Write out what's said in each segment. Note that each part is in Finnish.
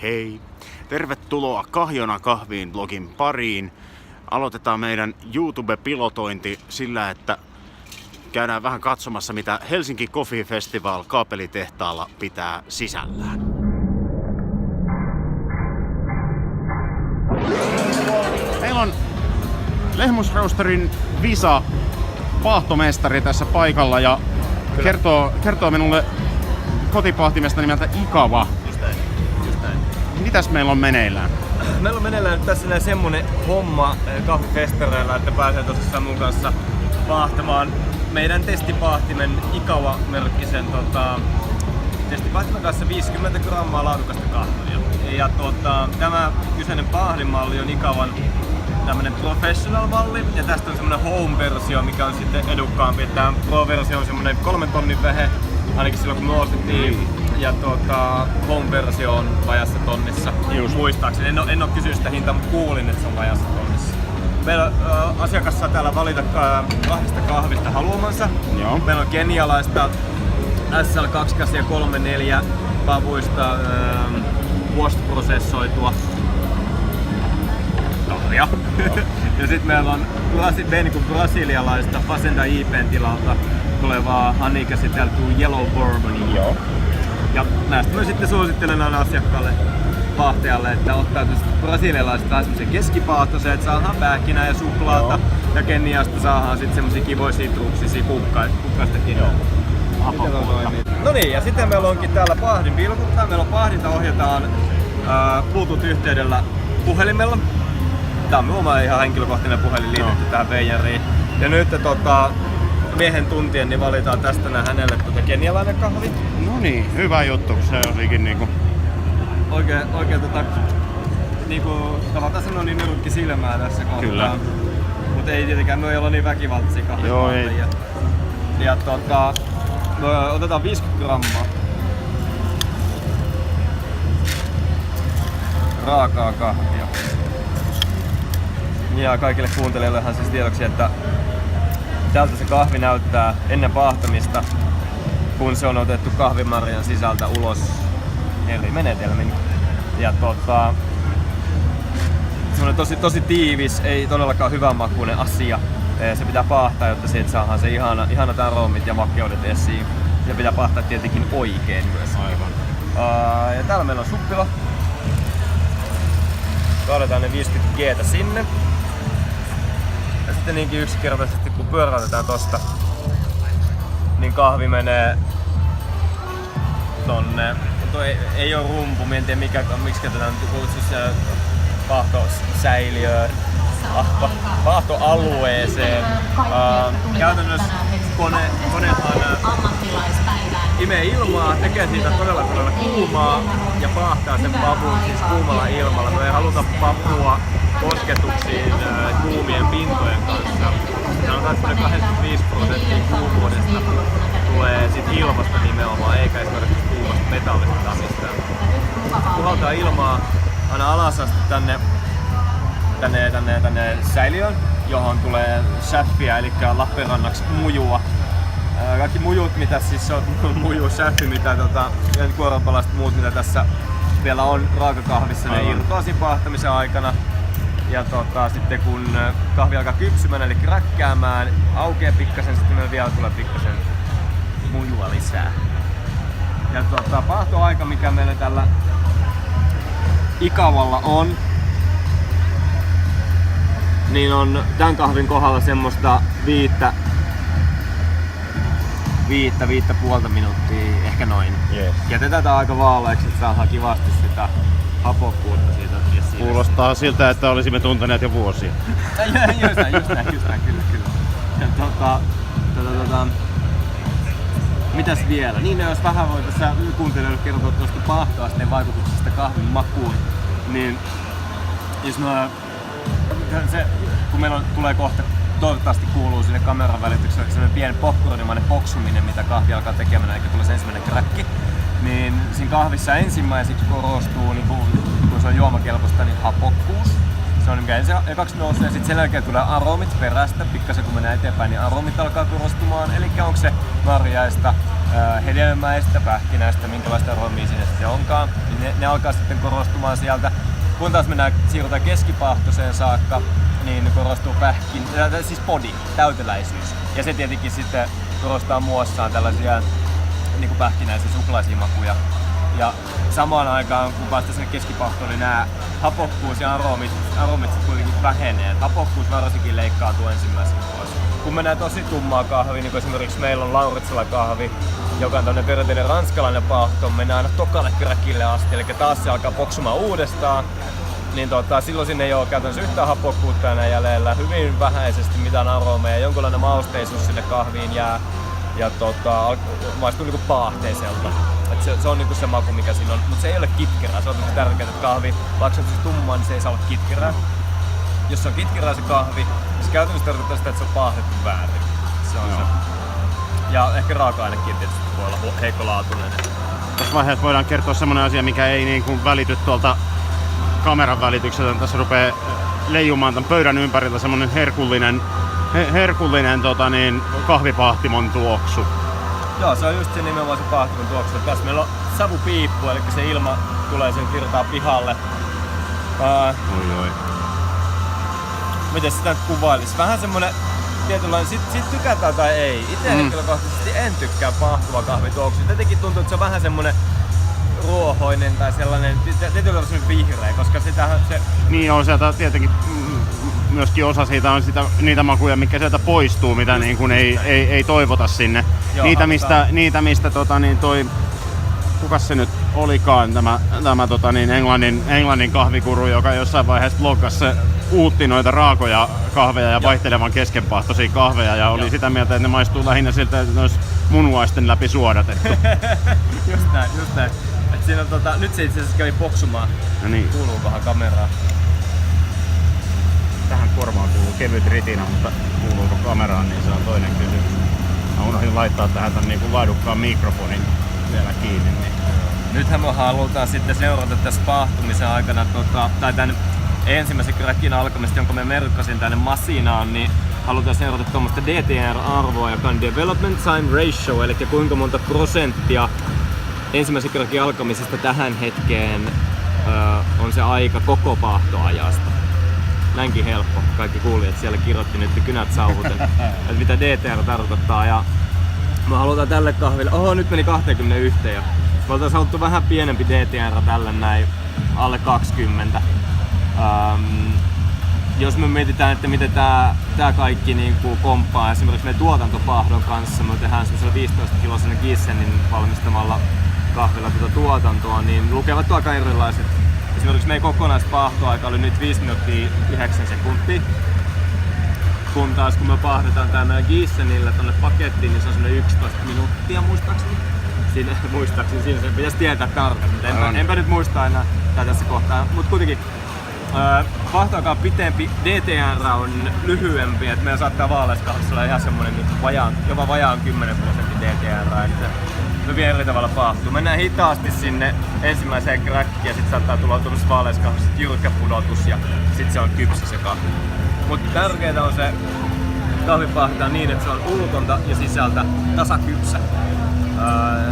Hei! Tervetuloa Kahjona kahviin blogin pariin. Aloitetaan meidän YouTube-pilotointi sillä, että käydään vähän katsomassa, mitä Helsinki Coffee Festival kaapelitehtaalla pitää sisällään. Meillä on Lehmusroosterin Visa, paahtomestari tässä paikalla ja kertoo minulle kotipahtimesta nimeltä Ikava. Just näin. Mitäs meillä on meneillään? Meillä on meneillään nyt tässä semmonen homma kahvifestareilla, että pääsee tosissaan mun kanssa paahtamaan meidän testipahtimen Ikava-merkkisen testipahtimen kanssa 50 grammaa laadukasta kahvia. Ja tämä kyseinen pahdinmalli on Ikavan tämmönen professional-malli ja tästä on semmonen home-versio, mikä on sitten edukkaampi. Tämä pro-versio on semmonen 3 tonnin vehe, ainakin silloin kun me ostettiin. Ja home-versio on vajassa tonnissa. Muistaakseni. En oo kysynyt sitä hintaa, mutta kuulin, että se on vajassa tonnissa. Meillä asiakas saa täällä valita kahdesta kahvista haluamansa. Joo. Meillä on kenialaista SL2 ja 3-4 pavuista post-prosessoitua kahvia. Ja sit meillä on brasilialaista Fazenda IP:n tilalta tulevaa honey-käsiteltyä Yellow Bourbonia. Joo. Ja näistä mä sitten suosittelen aina asiakkaalle paahtajalle, että ottaa brasilialaisesta vähän semmosen keskipaahtoisen, että saadaan pähkinää ja suklaata. Joo. Ja Keniasta saadaan sitten semmosia kivoja sitruksisia kukkaistakin. No niin, ja sitten meillä onkin täällä pahdin pilkuttaa. Meillä on pahdinta ohjataan Bluetooth-yhteydellä puhelimella. Tää on minun oma ihan henkilökohtainen puhelin liitetty tähän veijariin. Ja nyt miehen tuntien niin valitaan tästä hänelle kenialainen kahvi. No niin, hyvä juttu, se olikin niinku... Oikein niinku tavallaan sanoa niin nyrkki silmää tässä kohtaa. Kyllä. Mut ei tietenkään, me ei olla niin väkivaltaisia kahvipaahtajia. Ja otetaan 50 grammaa raakaa kahvia. Ja kaikille kuuntelijoillehan siis tiedoksi, että tältä se kahvi näyttää ennen paahtamista, kun se on otettu kahvimarjan sisältä ulos eri menetelmin. Ja semmonen tosi tiivis, ei todellakaan hyvänmakuinen asia. Se pitää paahtaa, jotta siitä saadaan se ihanat aromit ja makeudet esiin. Se pitää paahtaa tietenkin oikein myös. Aivan. Ja täällä meillä on suppila. Kaadetaan ne 50 G:tä sinne. Ja sitten niinkin yksinkertaisesti kun pyöräytetään tosta, niin kahvi menee tonne. Ei oo rumpu, en tiedä miksi tätä nyt kutsuisi paahtosäiliöön, paahtoalueeseen. Käytännössä konehan imee ilmaa, tekee siitä todella kuumaa ja paahtaa sen pavun siis kuumalla ilmalla. Me ei haluta papua kosketuksiin kuumien pintojen kanssa. Tämä on 85% kuumuudesta tulee sit ilmasta nimenomaan, eikä esimerkiksi kuumasta metallista tai mistään. Puhaltaa ilmaa aina alas asti tänne säiliöön, johon tulee säffiä, eli Lappeenrannaksi mujua. Kaikki mujut, mitä siis on muju, säffi, mitä kuoronpalaiset muut, mitä tässä vielä on raakakahvissa, ne irtoaa siinä paahtamisen aikana. Ja sitten kun kahvi alkaa kypsymään, eli räkkäämään, aukeaa pikkasen, sitten meillä vielä tulee pikkasen mujua lisää. Ja paahtoaika, mikä meillä tällä Ikavalla on, niin on tämän kahvin kohdalla semmoista 5,5 minuuttia, ehkä noin. Yes. Jätetään tää aika vaaleaksi, että saadaan kivasti sitä hapokkuutta siitä. Kuulostaa siltä, että olisimme tunteneet jo vuosia. Just näin, kyllä. Ja mitäs vielä? Niin jos vähän voi tässä kuuntelijoille kertoa tuosta paahtoasteen vaikutuksesta kahvin makuun, niin jos kun meillä tulee kohta, toivottavasti kuuluu sinne kameran välityksellä sellainen pieni popcornimainen poksuminen, mitä kahvi alkaa tekemään, eikä tulee se ensimmäinen kräkki, niin siinä kahvissa ensimmäiseksi korostuu, niin kun se on juomakelpoista, niin hapokkuus. Se on mikä ekaksi nousee, ja sitten sen jälkeen tulee aromit perästä, pikkasen kun mennään eteenpäin, niin aromit alkaa korostumaan. Eli onko se marjaista, hedelmäistä, pähkinäistä, minkälaista aromia siinä sitten onkaan, niin ne alkaa sitten korostumaan sieltä. Kun taas siirrytään keskipaahtoiseen saakka, niin korostuu siis body, täyteläisyys. Ja se tietenkin sitten korostaa muassaan tällaisia niin kuin pähkinäisiä suklaisia makuja. Ja samaan aikaan, kun päästään sinne keskipaahtoon, niin nämä hapokkuus ja aromit kuitenkin vähenee. Hapokkuus varsinkin leikkaantuu ensimmäisenä pois. Kun mennään tosi tummaa kahvia, niin kuin esimerkiksi meillä on Lauritsala kahvi, joka on tämmönen perinteinen ranskalainen paahto, mennään aina tokalle kräkille asti, eli taas se alkaa poksumaan uudestaan. Niin silloin sinne ei ole käytännössä yhtään hapokkuutta enää jäljellä, hyvin vähäisesti mitään aromeja, jonkinlainen mausteisuus sinne kahviin jää ja maistuu niinku paahteiselta. Se on niinku se maku mikä siinä on, mutta se ei ole kitkerää, se on tosi tärkeää, että kahvi, vaikka se on tummaa, niin se ei saa olla kitkerää. Jos se on kitkerää se kahvi, niin se käytännössä tarkoittaa sitä, että se on paahdettu väärin. Se on se. Ja ehkä raaka-ainekin tietysti voi olla heikkolaatuinen. Tässä vaiheessa voidaan kertoa semmonen asia, mikä ei niin kuin välity tuolta kameran välityksellä. Tässä rupeaa leijumaan tämän pöydän ympäriltä semmonen herkullinen kahvipaahtimon tuoksu. Joo, se on just se nimenomaan se paahtimon tuoksu. Tässä meillä on savupiippu, eli se ilma tulee sen virtaa pihalle. Oi. Miten sitä nyt kuvailisi? Vähän semmonen tietynlainen, sit tykätään tai ei. Itse henkilökohtaisesti en tykkää paahtuva kahvituoksu. Jotenkin tuntuu, että se on vähän semmonen ruohoinen tai sellainen, tietynlainen vihreä, koska sitähän se... Niin on sieltä tietenkin myöskin osa siitä on niitä makuja, mitkä sieltä poistuu, mitä niin kuin ei toivota sinne. Joo, niitä mistä toi kukas se nyt olikaan tämä Englannin kahvikuru, joka jossain vaiheessa bloggasi uutti noita raakoja kahveja ja vaihtelevan keskenpaahtoisia kahveja ja oli sitä mieltä, että ne maistuu lähinnä siltä, että ne olisi munuaisten läpi suodatettu. just näin. Et siinä on, nyt se itse asiassa kävi poksumaan. No niin. Kuuluukohan kameraan? Tähän korvaan kuuluu kevyt ritina, mutta kuuluuko kameraan, niin se on toinen kysymys. Mä unohdin laittaa tähän tämän niin kuin laadukkaan mikrofonin vielä kiinni. Niin. Nythän me halutaan sitten seurata tässä paahtumisen aikana, tai tämän ensimmäisen kräkin alkamista, jonka me merkkasin tänne masinaan, niin halutaan seurata tuommoista DTR-arvoa, joka on Development Time Ratio, eli kuinka monta prosenttia ensimmäisen kräkin alkamisesta tähän hetkeen on se aika koko paahtoajasta. Näinkin helppo. Kaikki kuulijat siellä kirjoitti nyt kynät sauhuten, että mitä DTR tarkoittaa. Ja me halutaan tälle kahville, nyt meni 21 jo. Me oltais haluttu vähän pienempi DTR tälle näin, alle 20. Jos me mietitään, että miten tää kaikki niinku komppaa esimerkiksi meidän tuotantopahdon kanssa, me tehdään semmoisella 15-kilosena Gissenin valmistamalla kahvilla tuotantoa, niin lukevat aika erilaiset. Esimerkiksi meidän kokonaispahtoaika oli nyt 5 minuuttia 9 sekuntia. Kun taas kun me pahdetaan tää meidän Gissenillä tonne pakettiin, niin se on semmonen 11 minuuttia muistaakseni. Siinä se pitäisi tietää tarkemmin. Enpä nyt muista enää tässä kohtaa, mutta kuitenkin pahtoaika on pitempi, DTR on lyhyempi, että meillä saattaa vaalaiskahvissa olla ihan semmonen jopa vajaan 10% DTR, että se vie eri tavalla paahtuu. Mennään hitaasti sinne ensimmäiseen kräkkiin ja sit saattaa tulla tuollaisessa vaalaiskahvissa jyrkkä pudotus ja sit se on kypsä se kahvi. Mutta tärkeintä on se kahvi paahtaa niin, että se on ulkonta ja sisältä tasakypsä.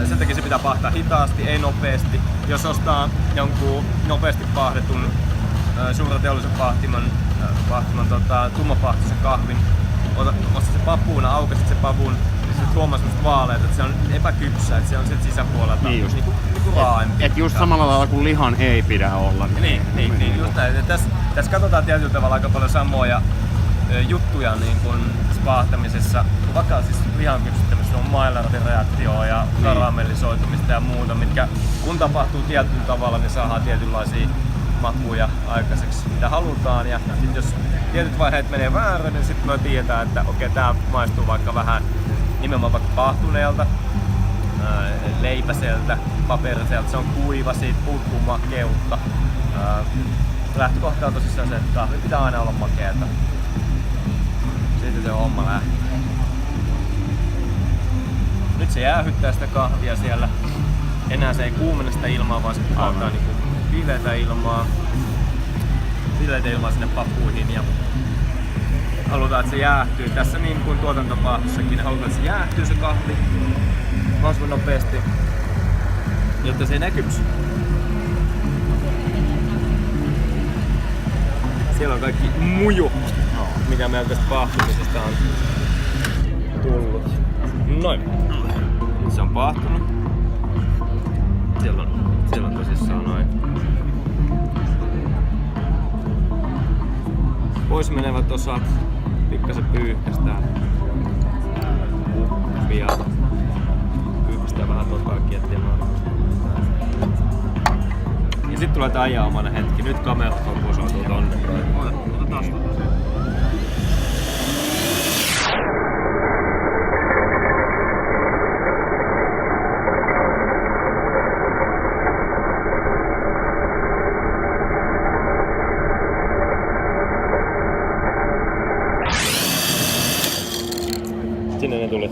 Sen takia se pitää paahtaa hitaasti, ei nopeasti. Jos ostaa jonkun nopeasti paahdetun suuren teollisen paahtimon tummapaahtoisen kahvin, ostat se papuuna, aukasit se pavun, niin se huomaa semmoista vaaleita, että se on epäkypsä, että se on sieltä sisäpuolelta niinku raaempi. Et just samalla lailla kuin lihan ei pidä olla. Niin just näin. Tässä katsotaan tietyllä tavalla aika paljon samoja juttuja niin kuin paahtamisessa, vaikka siis lihan kypsyttämisessä on Maillardin reaktioa ja karamellisoitumista ja muuta, mitkä kun tapahtuu tietyllä tavalla, niin saadaan tietynlaisia makuja aikaiseksi, mitä halutaan. Ja sit jos tietyt vaiheet menee väärin, niin sitten me tiedetään, että okei, tää maistuu vaikka vähän nimenomaan vaikka paahtuneelta, leipäseltä, paperiselta, se on kuiva, siitä puuttuu makeutta. Lähtökohta on tosissaan se, että kahvi pitää aina olla makeata. Siitä se homma lähtee. Nyt se jäähyttää sitä kahvia siellä. Enää se ei kuumene sitä ilmaa, vaan se puhaltaa niinku viileitä ilmaa sinne papuihin ja halutaan, että se jäähtyy. Tässä niin kuin tuotantopahdossakin halutaan, että se jäähtyy se kahvi mahdollisimman nopeasti, jotta se ei näkyisi. Siellä on kaikki muju, mikä meillä tästä paahtumisesta on tullut. Noin. Nyt se on paahtunut. Siellä on tosissaan noin. Pois menevät osat. Pikkasen pyyhkästään. Kuppia. Pyyhkästään vähän kaikki, ettei ja sit tulee tää ajaamaan hetki. Nyt kamera fokusoituu tonne. Otetaan sinne ne tuli.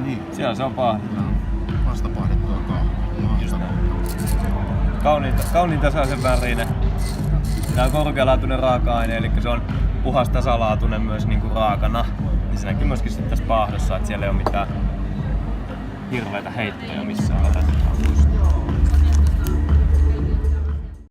Niin. Siellä se on paahdettu. Vasta paahdettua Kauniin tasaisen värinen. Tää on korkealaatuinen raaka-aine, eli se on puhas tasalaatuinen myös niinku raakana. Ja se näkyy myöskin sitten tässä paahdossa, että siellä ei ole mitään hirveitä heittoja missään. Otetaan